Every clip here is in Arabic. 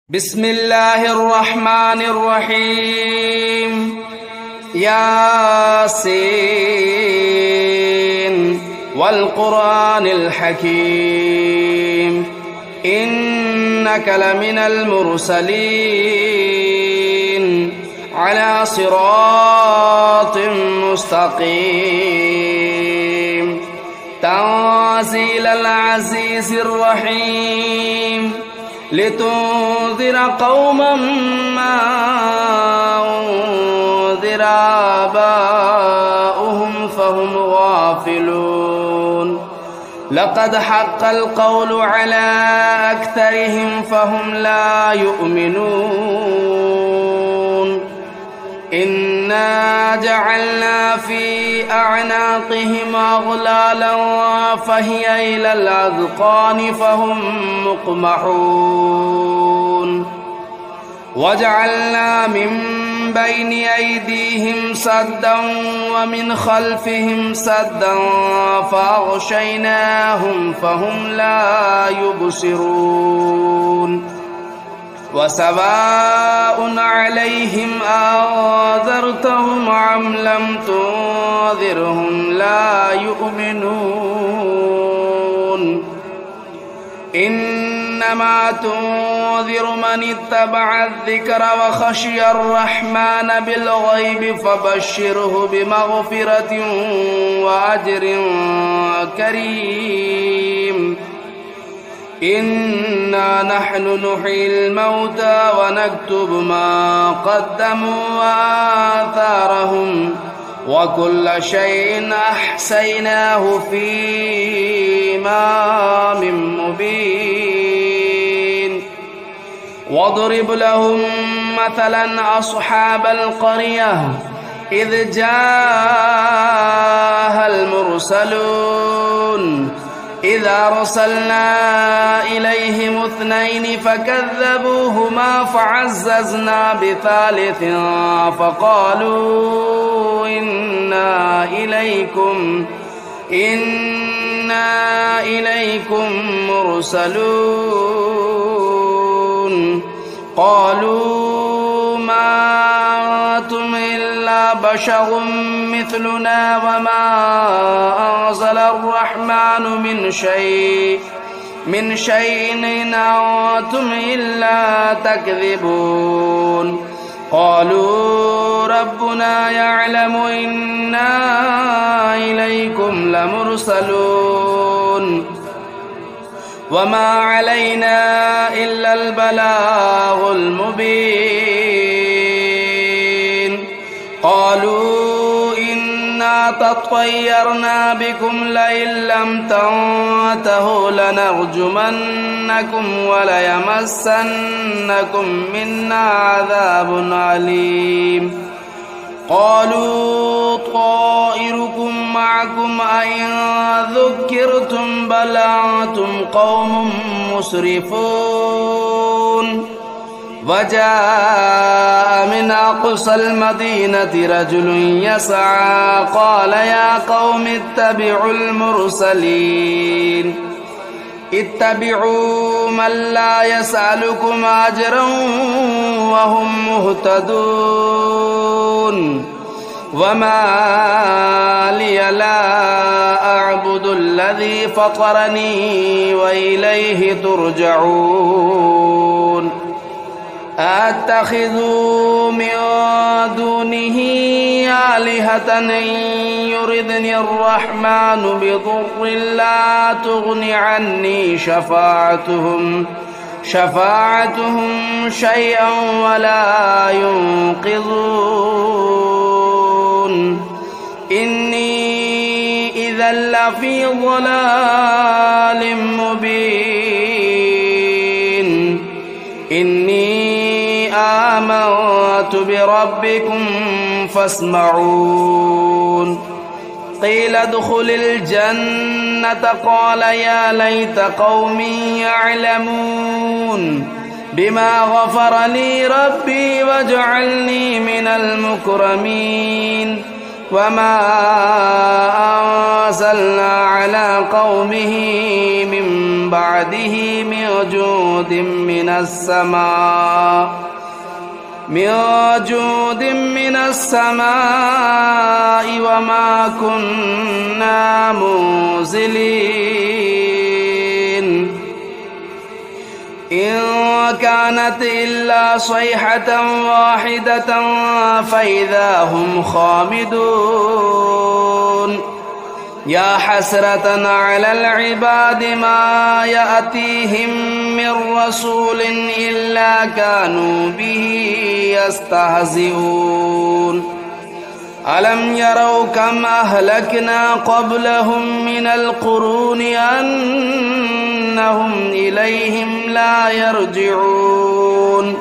بسم الله الرحمن الرحيم ياسين والقرآن الحكيم إنك لمن المرسلين على صراط مستقيم تنزيل العزيز الرحيم لتنذر قوما ما أنذر آباؤهم فهم غافلون لقد حق القول على أكثرهم فهم لا يؤمنون إنا جعلنا في أعناقهم أغلالا فهي إلى الأذقان فهم مقمحون وجعلنا من بين أيديهم سدا ومن خلفهم سدا فأغشيناهم فهم لا يبصرون وسواء عليهم أنذرتهم أم لم تنذرهم لا يؤمنون إنما تنذر من اتبع الذكر وخشي الرحمن بالغيب فبشره بمغفرة وأجر كريم إنا نحن نحيي الموتى ونكتب ما قدموا وآثارهم وكل شيء أحصيناه في إمام مبين واضرب لهم مثلا أصحاب القرية إذ جاءها المرسلون إذا أرسلنا إليهم اثنين فكذبوهما فعززنا بثالث فقالوا إنا إليكم مرسلون قالوا ما أنتم إلا بشر مثلنا وما أنزل الرحمن من شيء إن أنتم إلا تكذبون قالوا ربنا يعلم إنا إليكم لمرسلون وما علينا إلا البلاغ المبين قالوا إنا تطيرنا بكم لئن لم تنتهوا لنرجمنكم وليمسنكم منا عذاب أليم قالوا طائركم معكم أئن ذكرتم بل أنتم قوم مسرفون وجاء من أقصى المدينة رجل يسعى قال يا قوم اتبعوا المرسلين اتبعوا من لا يسألكم أجرا وهم مهتدون وما لي لا أعبد الذي فطرني وإليه ترجعون أتخذوا من دونه آلهة إن يردني الرحمن بضر لا تغن عني شفاعتهم شيئا ولا ينقذون إني إذا لفي ضلال مبين إني آمنت بربكم فاسمعون قيل ادخل الجنة قال يا ليت قومي يعلمون بما غفر لي ربي وجعلني من المكرمين وما أنزلنا على قومه من بعده من جود من السماء وما كنا منزلين إن كانت إلا صيحة واحدة فإذا هم خامدون يا حسرة على العباد ما يأتيهم من رسول إلا كانوا به يستهزئون ألم يروا كم أهلكنا قبلهم من القرون أنهم إليهم لا يرجعون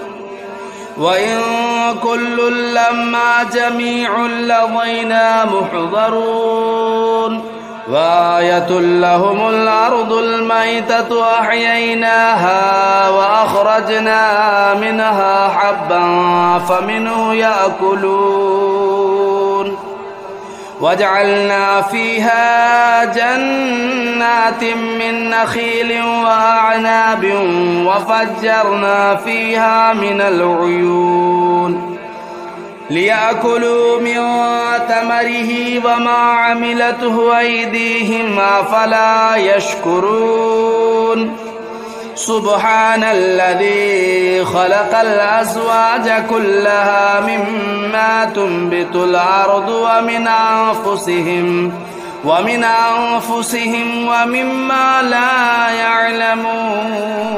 وإن كل لما جميع لدينا محضرون وآية لهم الأرض الميتة أحييناها وأخرجنا منها حبا فمنه يأكلون وجعلنا فيها جنات من نخيل وأعناب وفجرنا فيها من العيون ليأكلوا من ثمره وما عملته أيديهم أفلا يشكرون سبحان الذي خلق الأزواج كلها مما تنبت الأرض ومن أنفسهم ومما لا يعلمون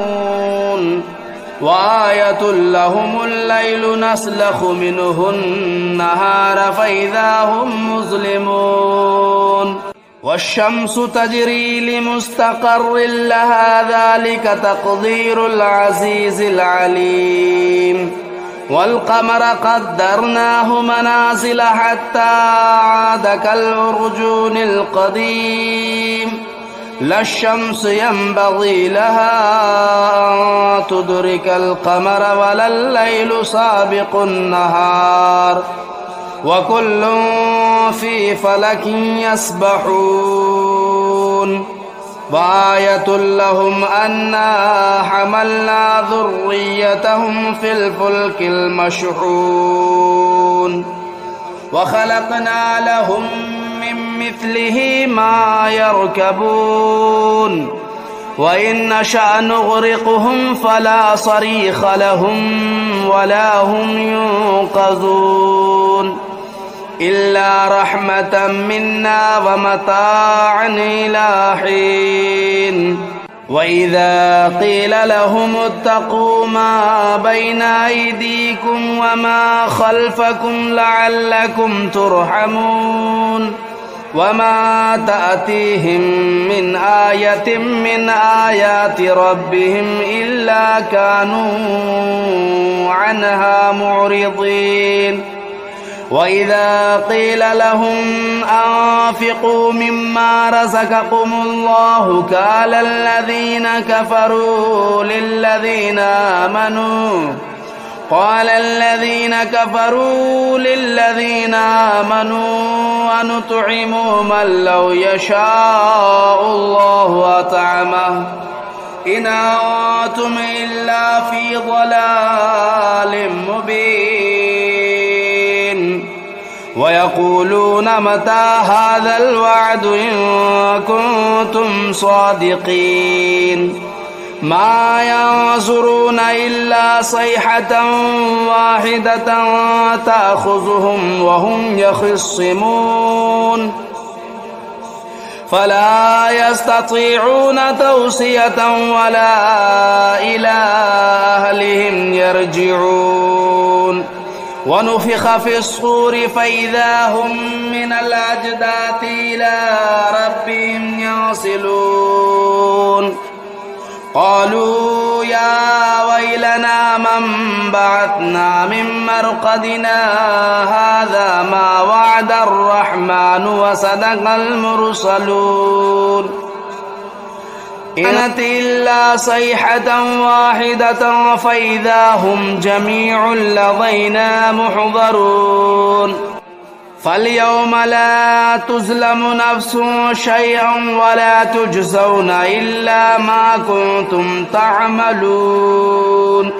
وآية لهم الليل نسلخ منه النهار فإذا هم مظلمون والشمس تجري لمستقر لها ذلك تقدير العزيز العليم والقمر قدرناه منازل حتى عاد كالعرجون القديم لا الشمس ينبغي لها أن تدرك القمر ولا الليل سابق النهار وكل في فلك يسبحون وآية لهم أنا حملنا ذريتهم في الفلك المشحون وخلقنا لهم من مثله ما يركبون وإن نشأ نغرقهم فلا صريخ لهم ولا هم ينقذون إلا رحمة منا ومتاعا إلى حين وإذا قيل لهم اتقوا ما بين أيديكم وما خلفكم لعلكم ترحمون وما تأتيهم من آية من آيات ربهم إلا كانوا عنها معرضين وإذا قيل لهم أنفقوا مما رزقكم الله قال الذين كفروا للذين آمنوا أنطعم من لو يشاء الله أطعمه إن أنتم إلا في ضلال مبين ويقولون متى هذا الوعد إن كنتم صادقين ما ينظرون إلا صيحة واحدة تأخذهم وهم يخصمون فلا يستطيعون توصية ولا إلى أهلهم يرجعون ونفخ في الصور فإذا هم من الأجداث إلى ربهم ينسلون قالوا يا ويلنا من بعثنا من مرقدنا هذا ما وعد الرحمن وصدق المرسلون إن كانت إلا صيحة واحدة فإذا هم جميع لدينا محضرون فاليوم لا تظلم نفس شيئا ولا تجزون إلا ما كنتم تعملون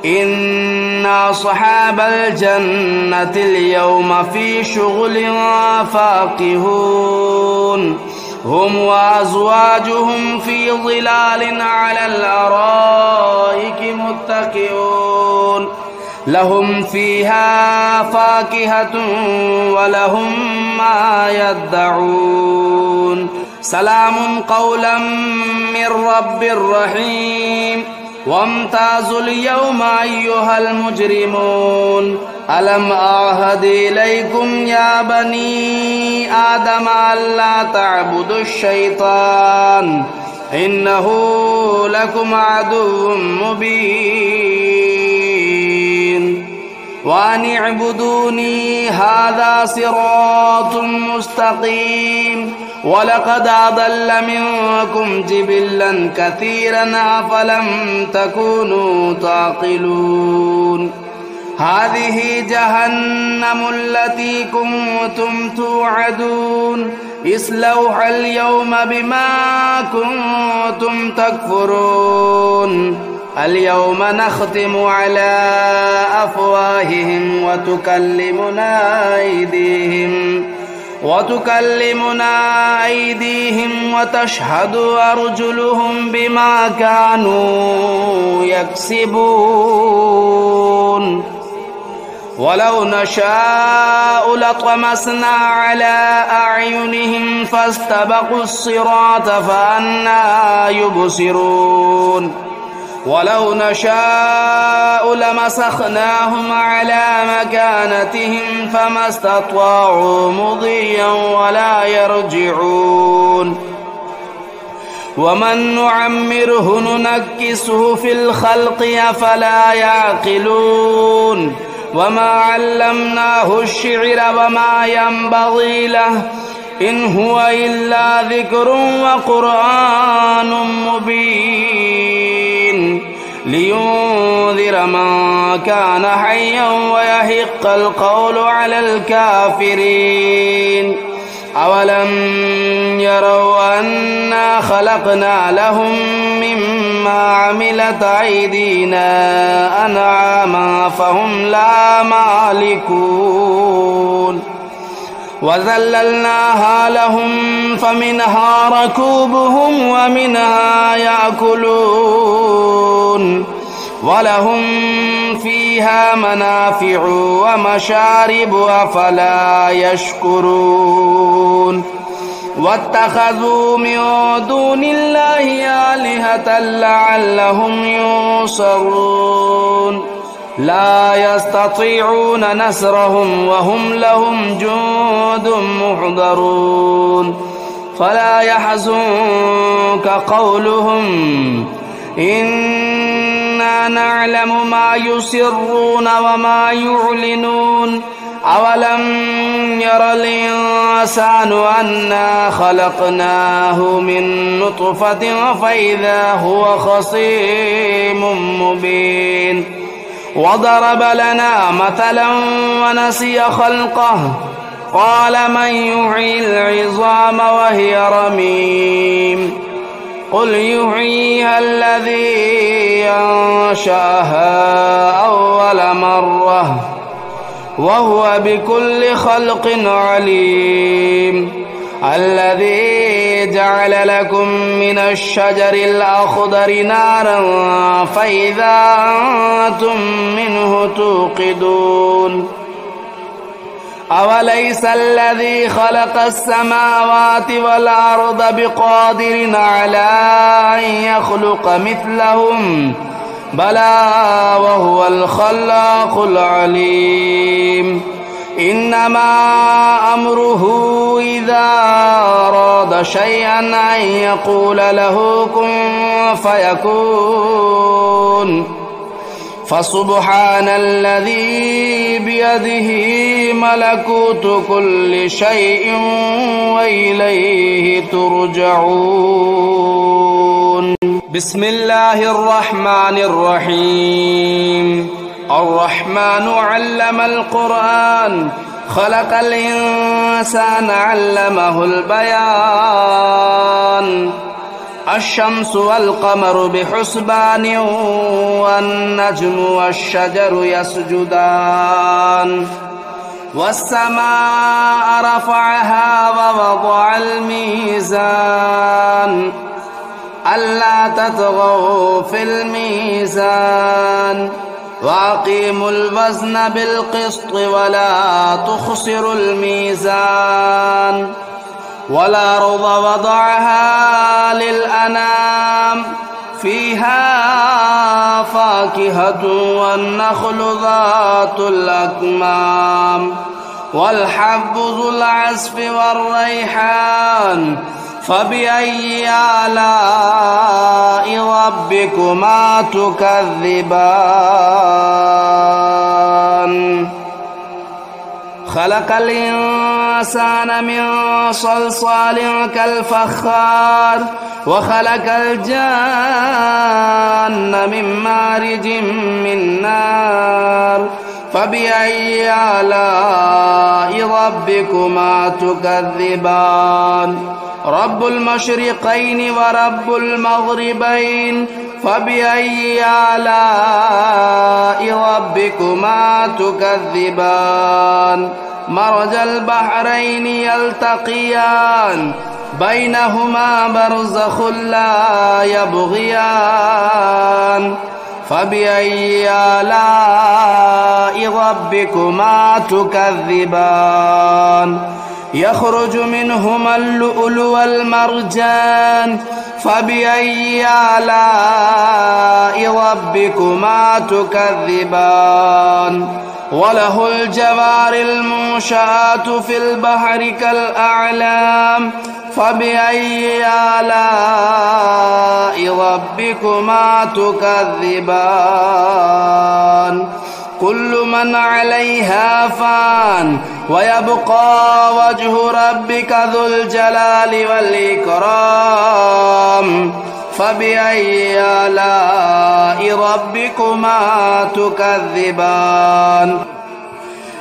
إن أصحاب الجنة اليوم في شغل فاكهون هم وأزواجهم في ظلال على الأرائك متكئون لهم فيها فاكهة ولهم ما يدعون سلام قولا من رب رحيم وامتازوا اليوم أيها المجرمون ألم أعهد إليكم يا بني آدم ألا تعبدوا الشيطان إنه لكم عدو مبين وأن اعبدوني هذا صراط مستقيم ولقد أضل منكم جبلا كثيرا أفلم تكونوا تعقلون هذه جهنم التي كنتم توعدون اصلوها اليوم بما كنتم تكفرون اليوم نختم على أفواههم وتكلمنا أيديهم وتشهد أرجلهم بما كانوا يكسبون ولو نشاء لطمسنا على أعينهم فاستبقوا الصراط فأنى يبصرون ولو نشاء لمسخناهم على مكانتهم فما استطاعوا مضيا ولا يرجعون ومن نعمره ننكسه في الخلق أفلا يعقلون وما علمناه الشعر وما ينبغي له إن هو إلا ذكر وقرآن مبين لينذر من كان حيا ويحق القول على الكافرين أولم يروا أنا خلقنا لهم مما عملت أيدينا أنعاما فهم لا مالكون وذللناها لهم فمنها ركوبهم ومنها يأكلون ولهم فيها منافع ومشارب أفلا يشكرون واتخذوا من دون الله آلهة لعلهم ينصرون لا يستطيعون نصرهم وهم لهم جند محضرون فلا يحزنك قولهم إنا نعلم ما يسرون وما يعلنون أولم ير الإنسان أنا خلقناه من نطفة فإذا هو خصيم مبين وضرب لنا مثلا ونسي خلقه قال من يحيي العظام وهي رميم قل يحييها الذي أنشأها أول مرة وهو بكل خلق عليم الذي جعل لكم من الشجر الأخضر نارا فإذا أنتم منه توقدون أوليس الذي خلق السماوات والأرض بقادر على أن يخلق مثلهم بلى وهو الخلاق العليم إنما أمره إذا أراد شيئا أن يقول له كن فيكون فسبحان الذي بيده ملكوت كل شيء وإليه ترجعون بسم الله الرحمن الرحيم الرحمن علم القرآن خلق الإنسان علمه البيان الشمس والقمر بحسبان والنجم والشجر يسجدان والسماء رفعها ووضع الميزان ألا تطغوا في الميزان وأقيموا الوزن بالقسط ولا تخسروا الميزان والأرض وضعها للأنام فيها فاكهة والنخل ذات الأكمام والحب ذو العصف والريحان فبأي آلاء ربكما تكذبان خلق الإنسان من صلصال كالفخار وخلق الجان من مارج من نار فبأي آلاء ربكما تكذبان رب المشرقين ورب المغربين فبأي آلاء ربكما تكذبان مرج البحرين يلتقيان بينهما برزخ لا يبغيان فبأي آلاء ربكما تكذبان يخرج منهما اللؤلؤ والمرجان فبأي آلاء ربكما تكذبان وله الجوار المنشآت في البحر كالأعلام فبأي آلاء ربكما تكذبان كل من عليها فان ويبقى وجه ربك ذو الجلال والإكرام فبأي آلاء ربكما تكذبان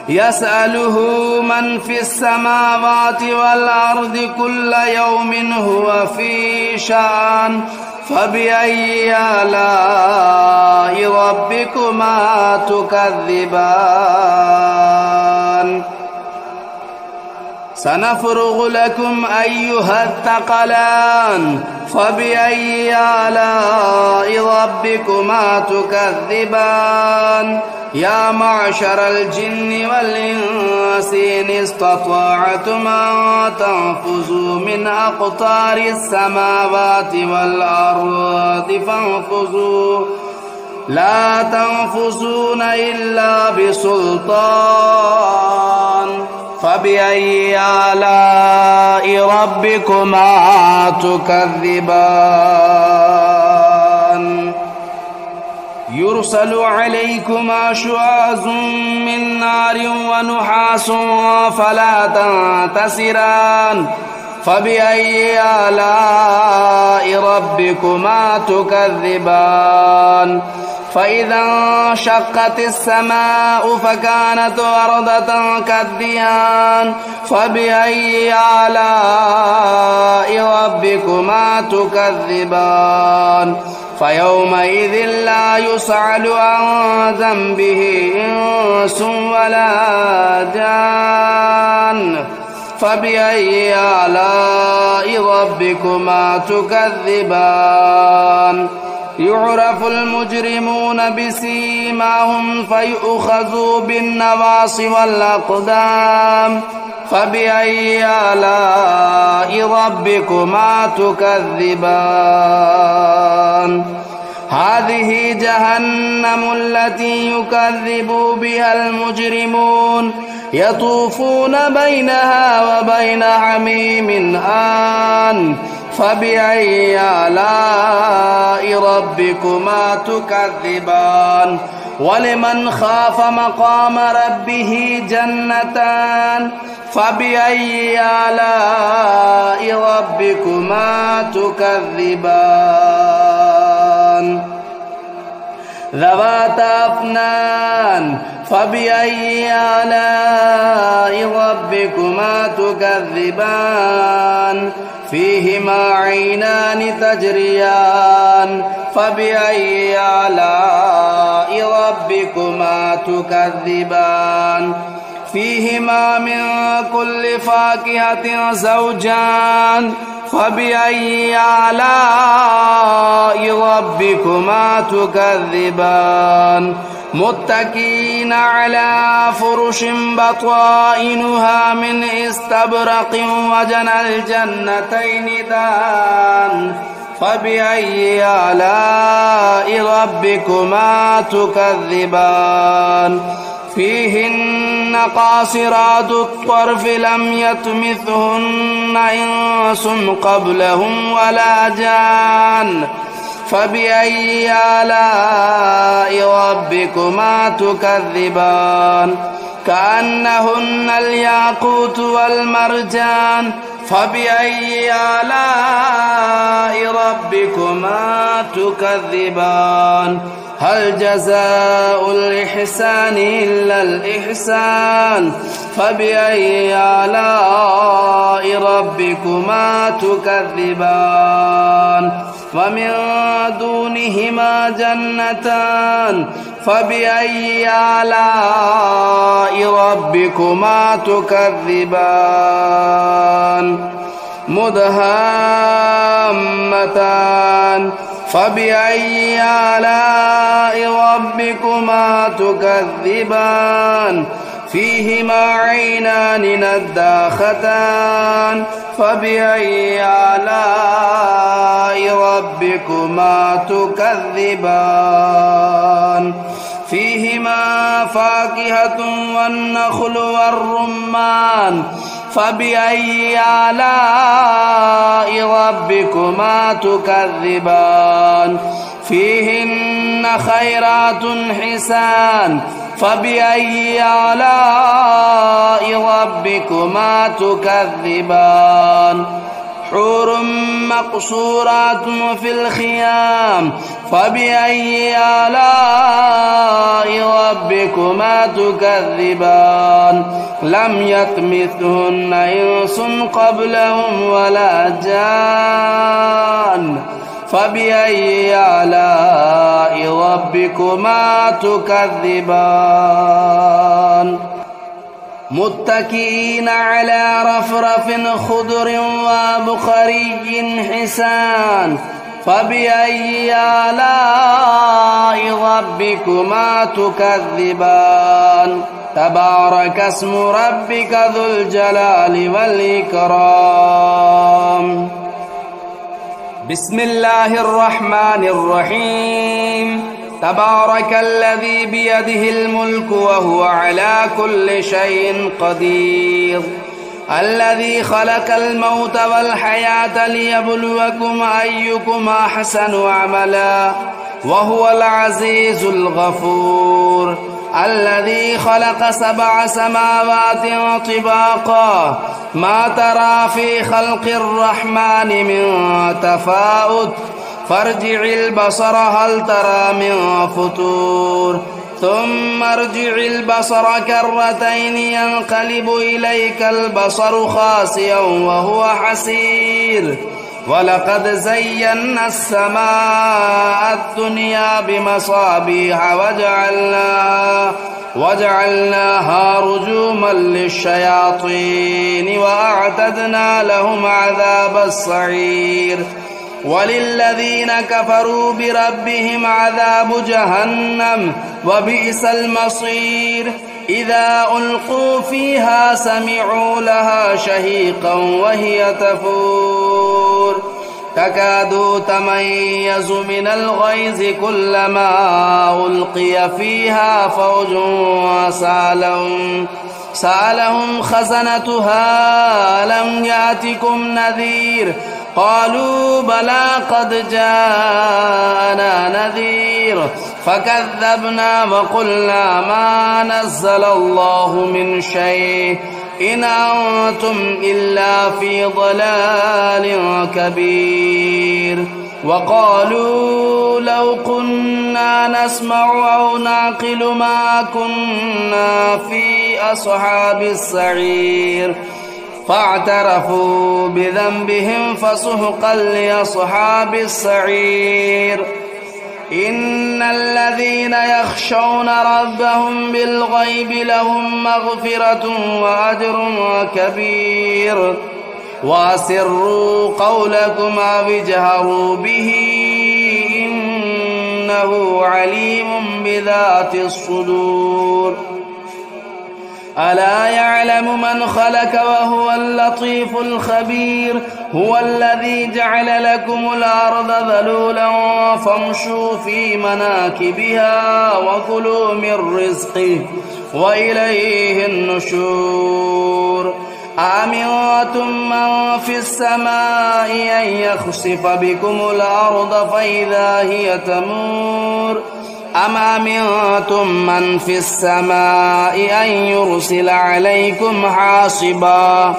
يسأله من في السماوات والأرض كل يوم هو في شأن فبأي آلاء ربكما تكذبان سنفرغ لكم أيها الثقلان فبأي آلاء ربكما تكذبان يا معشر الجن والإنس إن استطعتم أن تنفذوا من أقطار السماوات والأرض فانفذوا لا تنفذون إلا بسلطان فبأي آلاء ربكما تكذبان يرسل عليكما شواظ من نار ونحاس فلا تنتصران فبأي آلاء ربكما تكذبان فإذا انشقت السماء فكانت وردة كالدهان فبأي آلاء ربكما تكذبان فيومئذ لا يسأل عن ذنبه إنس ولا جان فبأي آلاء ربكما تكذبان يعرف المجرمون بسيماهم فيؤخذوا بالنواصي والأقدام فبأي آلاء ربكما تكذبان هذه جهنم التي يكذب بها المجرمون يطوفون بينها وبين حميم آن فبأي آلاء ربكما تكذبان ولمن خاف مقام ربه جنتان فبأي آلاء ربكما تكذبان ذواتا أفنان فبأي آلاء ربكما تكذبان فيهما عينان تجريان فبأي آلاء ربكما تكذبان فيهما من كل فاكهة زوجان فبأي آلاء ربكما تكذبان متكئين على فرش بطائنها من استبرق وجنى الجنتين دان فبأي آلاء ربكما تكذبان فيهن قاصرات الطرف لم يطمثهن إنس قبلهم ولا جان فبأي آلاء ربكما تكذبان كأنهن الياقوت والمرجان فبأي آلاء ربكما تكذبان هل جزاء الإحسان إلا الإحسان فبأي آلاء ربكما تكذبان ومن دونهما جنتان فبأي آلاء ربكما تكذبان مدهامتان فبأي آلاء ربكما تكذبان فيهما عينان نضاختان فبأي آلاء ربكما تكذبان فيهما فاكهة والنخل والرمان فبأي آلاء ربكما تكذبان فيهن خيرات حسان فبأي آلاء ربكما تكذبان حور مقصورات في الخيام فبأي آلاء ربكما تكذبان لم يطمثهن إنس قبلهم ولا جان فبأي آلاء ربكما تكذبان متكئين على رفرف خضر وبخري حسان فبأي آلاء ربكما تكذبان تبارك اسم ربك ذو الجلال والإكرام بسم الله الرحمن الرحيم تبارك الذي بيده الملك وهو على كل شيء قدير الذي خلق الموت والحياة ليبلوكم أيكم أحسن عملا وهو العزيز الغفور الذي خلق 7 سماوات طباقا ما ترى في خلق الرحمن من تفاوت فارجع البصر هل ترى من فطور ثم ارجع البصر كرتين ينقلب إليك البصر خاسئا وهو حسير ولقد زينا السماء الدنيا بمصابيح وجعلناها رجوما للشياطين وأعتدنا لهم عذاب السعير وللذين كفروا بربهم عذاب جهنم وبئس المصير إذا ألقوا فيها سمعوا لها شهيقا وهي تفور تكاد تميز من الغيظ كلما ألقي فيها فوج سألهم خزنتها ألم يأتكم نذير قالوا بلى قد جاءنا نذير فكذبنا وقلنا ما نزل الله من شيء إن أنتم إلا في ضلال كبير وقالوا لو كنا نسمع أو نعقل ما كنا في أصحاب السعير فاعترفوا بذنبهم فسحقا لأصحاب السعير. إن الذين يخشون ربهم بالغيب لهم مغفرة وأجر كبير. وأسروا قولكم أو اجهروا به إنه عليم بذات الصدور. ألا يعلم من خلق وهو اللطيف الخبير. هو الذي جعل لكم الأرض ذلولا فامشوا في مناكبها وكلوا من رزقه وإليه النشور. أأمنتم من في السماء أن يخسف بكم الأرض فإذا هي تمور أم أمنتم من في السماء أن يرسل عليكم حاصبا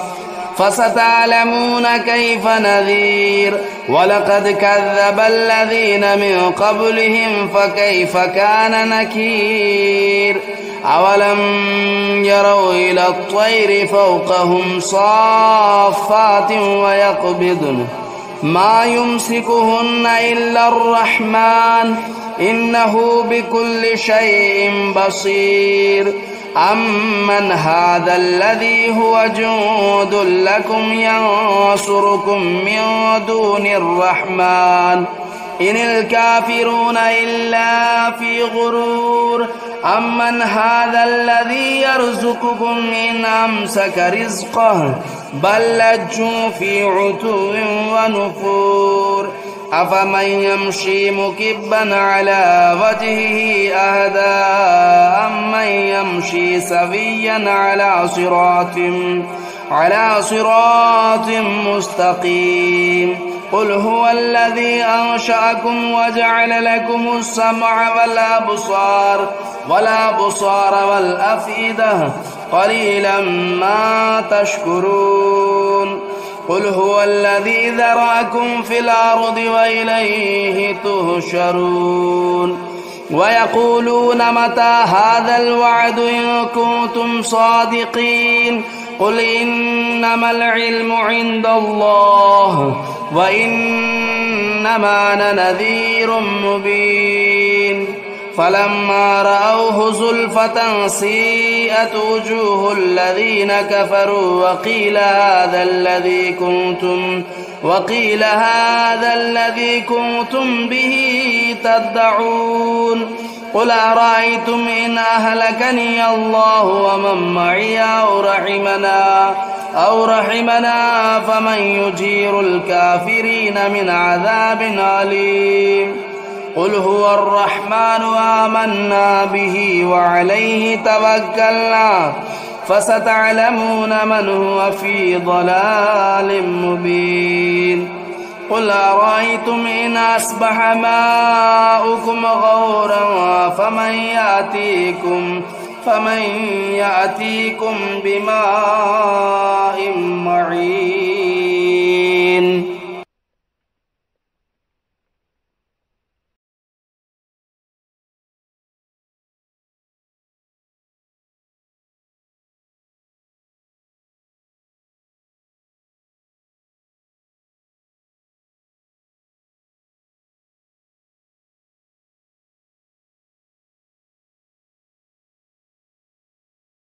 فستعلمون كيف نذير. ولقد كذب الذين من قبلهم فكيف كان نكير. أولم يروا إلى الطير فوقهم صافات ويقبضن ما يمسكهن إلا الرحمن إنه بكل شيء بصير. أمن هذا الذي هو جند لكم ينصركم من دون الرحمن إن الكافرون إلا في غرور. أمن هذا الذي يرزقكم إن أمسك رزقه بل لجوا في عتو ونفور. أفمن يمشي مكبا على وجهه أهدى أمن يمشي سويا على صراط مستقيم. قل هو الذي أنشأكم وجعل لكم السمع والأبصار والأفئدة قليلا ما تشكرون. قل هو الذي ذرأكم في الأرض وإليه تهشرون. ويقولون متى هذا الوعد إن كنتم صادقين. قل إنما العلم عند الله وإنما أنا نذير مبين. فلما رأوه زلفة سيئت وجوه الذين كفروا وقيل هذا الذي كنتم به تدعون. قل أرأيتم إن أهلكني الله ومن معي أو رحمنا فمن يجير الكافرين من عذاب أليم. قل هو الرحمن آمنا به وعليه توكلنا فستعلمون من هو في ضلال مبين. قل أرأيتم إن أصبح ماؤكم غورا فمن يأتيكم بماء معين.